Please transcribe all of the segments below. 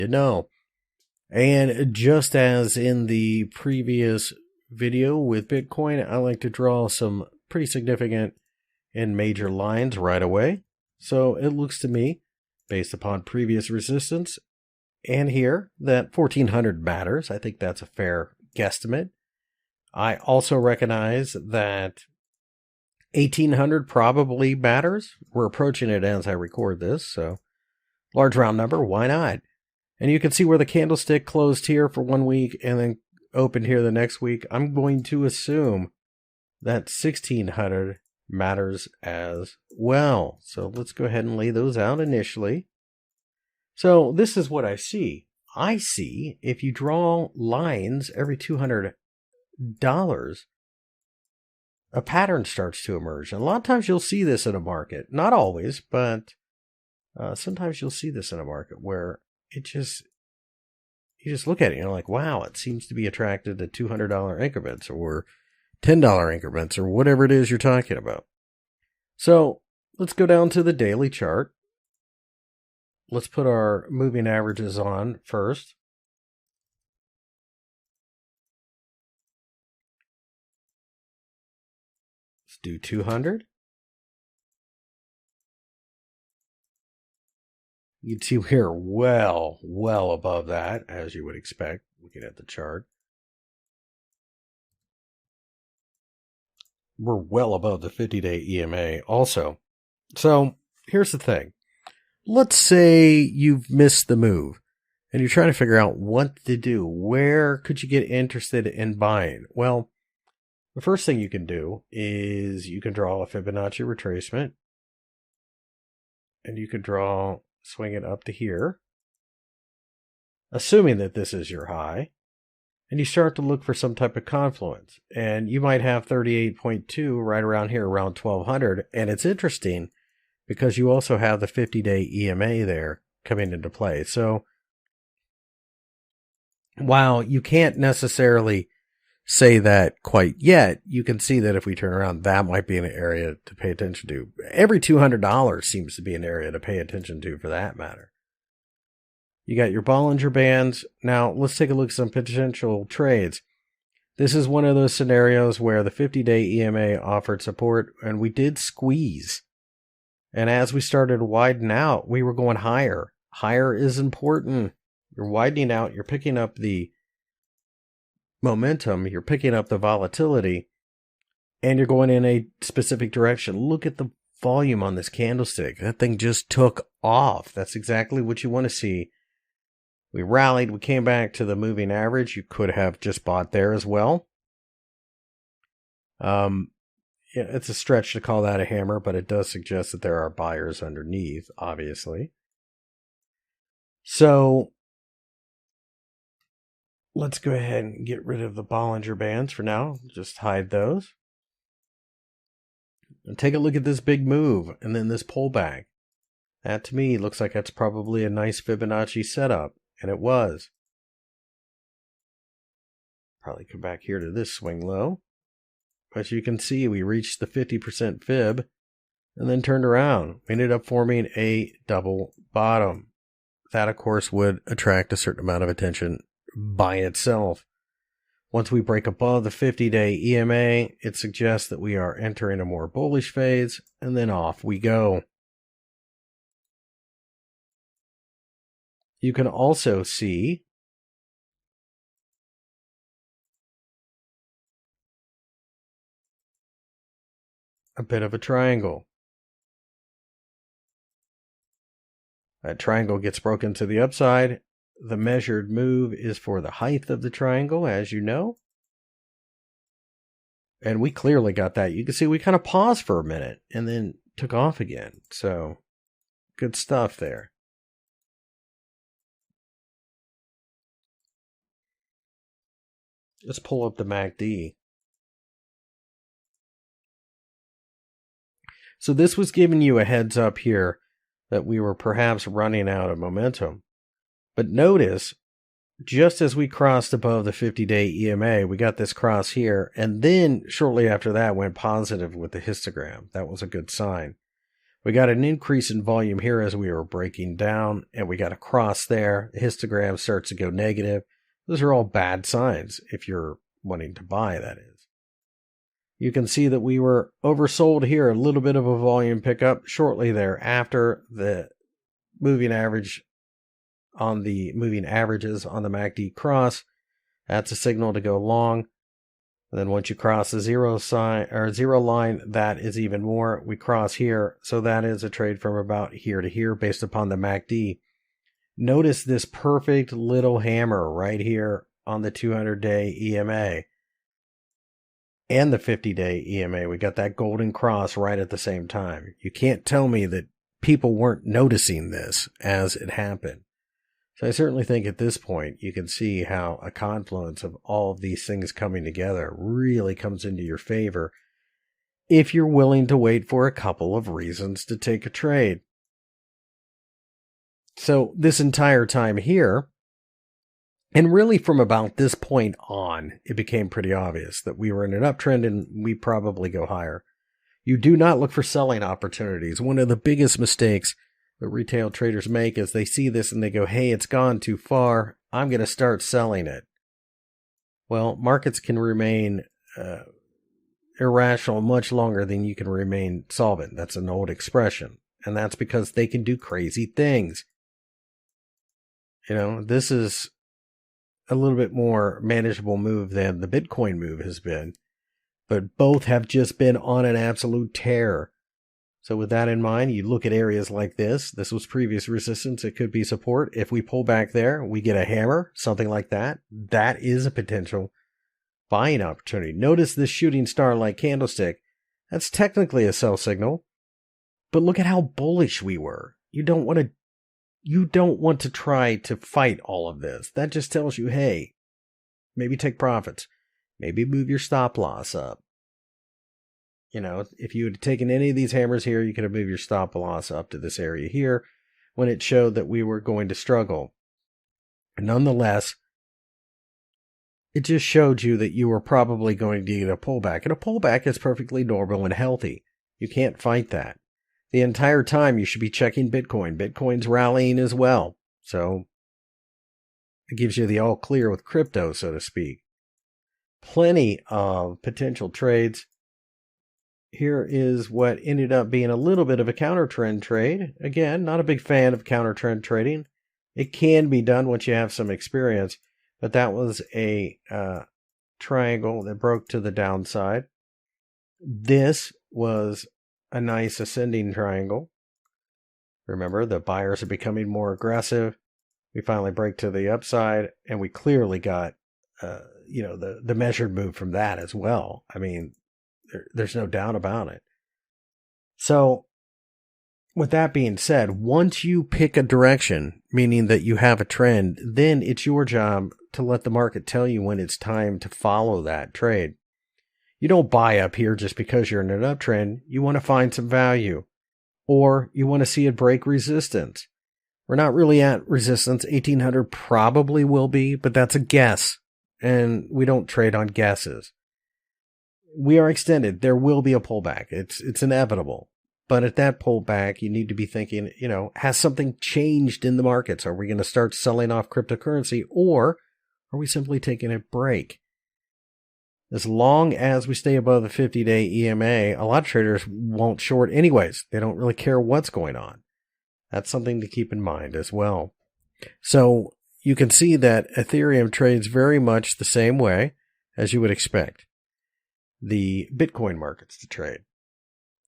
to know. And just as in the previous video with Bitcoin, I like to draw some pretty significant and major lines right away. So it looks to me, based upon previous resistance and here, that 1400 matters. I think that's a fair guesstimate. I also recognize that 1800 probably matters. We're approaching it as I record this, so large round number, why not? And you can see where the candlestick closed here for 1 week and then opened here the next week. I'm going to assume that 1600 matters as well. So let's go ahead and lay those out initially. So this is what I see. I see if you draw lines every $200, a pattern starts to emerge. And a lot of times you'll see this in a market. Not always, but sometimes you'll see this in a market where you just look at it and you're like, wow, it seems to be attracted to $200 increments or $10 increments or whatever it is you're talking about. So let's go down to the daily chart. Let's put our moving averages on first. Let's do 200. You can see we're well above that, as you would expect, looking at the chart. We're well above the 50-day EMA also. So here's the thing. Let's say you've missed the move and you're trying to figure out what to do. Where could you get interested in buying? Well, the first thing you can do is you can draw a Fibonacci retracement. And you could swing it up to here, assuming that this is your high. And you start to look for some type of confluence. And you might have 38.2 right around here, around 1200. And it's interesting because you also have the 50-day EMA there coming into play. So while you can't necessarily say that quite yet, you can see that if we turn around, that might be an area to pay attention to. Every $200 seems to be an area to pay attention to for that matter. You got your Bollinger Bands. Now, let's take a look at some potential trades. This is one of those scenarios where the 50-day EMA offered support, and we did squeeze. And as we started to widen out, we were going higher. Higher is important. You're widening out. You're picking up the momentum. You're picking up the volatility. And you're going in a specific direction. Look at the volume on this candlestick. That thing just took off. That's exactly what you want to see. We rallied. We came back to the moving average. You could have just bought there as well. Yeah, it's a stretch to call that a hammer, but it does suggest that there are buyers underneath, obviously. So let's go ahead and get rid of the Bollinger Bands for now. Just hide those. And take a look at this big move and then this pullback. That to me looks like that's probably a nice Fibonacci setup, and it was. Probably come back here to this swing low. As you can see, we reached the 50% fib and then turned around. We ended up forming a double bottom. That, of course, would attract a certain amount of attention by itself. Once we break above the 50-day EMA, it suggests that we are entering a more bullish phase, and then off we go. You can also see a bit of a triangle. That triangle gets broken to the upside. The measured move is for the height of the triangle, as you know. And we clearly got that. You can see we kind of paused for a minute and then took off again. So, good stuff there. Let's pull up the MACD. So this was giving you a heads up here that we were perhaps running out of momentum. But notice, just as we crossed above the 50-day EMA, we got this cross here, and then shortly after that went positive with the histogram. That was a good sign. We got an increase in volume here as we were breaking down, and we got a cross there. The histogram starts to go negative. Those are all bad signs if you're wanting to buy, that is. You can see that we were oversold here, a little bit of a volume pickup shortly thereafter. The moving average on the moving averages on the MACD cross, that's a signal to go long. And then once you cross the zero line, that is even more. We cross here, so that is a trade from about here to here based upon the MACD. Notice this perfect little hammer right here on the 200-day EMA and the 50-day EMA. We got that golden cross right at the same time. You can't tell me that people weren't noticing this as it happened. So I certainly think at this point you can see how a confluence of all of these things coming together really comes into your favor if you're willing to wait for a couple of reasons to take a trade. So this entire time here, and really from about this point on, it became pretty obvious that we were in an uptrend and we probably go higher. You do not look for selling opportunities. One of the biggest mistakes that retail traders make is they see this and they go, hey, it's gone too far. I'm going to start selling it. Well, markets can remain irrational much longer than you can remain solvent. That's an old expression. And that's because they can do crazy things. You know, this is a little bit more manageable move than the Bitcoin move has been. But both have just been on an absolute tear. So with that in mind, you look at areas like this. This was previous resistance. It could be support. If we pull back there, we get a hammer, something like that. That is a potential buying opportunity. Notice this shooting star-like candlestick. That's technically a sell signal. But look at how bullish we were. You don't want to try to fight all of this. That just tells you, hey, maybe take profits. Maybe move your stop loss up. You know, if you had taken any of these hammers here, you could have moved your stop loss up to this area here when it showed that we were going to struggle. Nonetheless, it just showed you that you were probably going to get a pullback. And a pullback is perfectly normal and healthy. You can't fight that. The entire time you should be checking Bitcoin. Bitcoin's rallying as well. So it gives you the all clear with crypto, so to speak. Plenty of potential trades. Here is what ended up being a little bit of a counter trend trade. Again, not a big fan of counter trend trading. It can be done once you have some experience, but that was a triangle that broke to the downside. This was a nice ascending triangle. Remember, the buyers are becoming more aggressive. We finally break to the upside, and we clearly got, the measured move from that as well. I mean, there's no doubt about it. So, with that being said, once you pick a direction, meaning that you have a trend, then it's your job to let the market tell you when it's time to follow that trade. You don't buy up here just because you're in an uptrend. You want to find some value, or you want to see it break resistance. We're not really at resistance. 1800 probably will be, but that's a guess, and we don't trade on guesses. We are extended. There will be a pullback. It's inevitable. But at that pullback, you need to be thinking, has something changed in the markets? Are we going to start selling off cryptocurrency, or are we simply taking a break? As long as we stay above the 50-day EMA, a lot of traders won't short anyways. They don't really care what's going on. That's something to keep in mind as well. So you can see that Ethereum trades very much the same way as you would expect the Bitcoin markets to trade.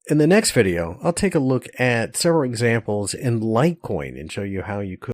In the next video, I'll take a look at several examples in Litecoin and show you how you could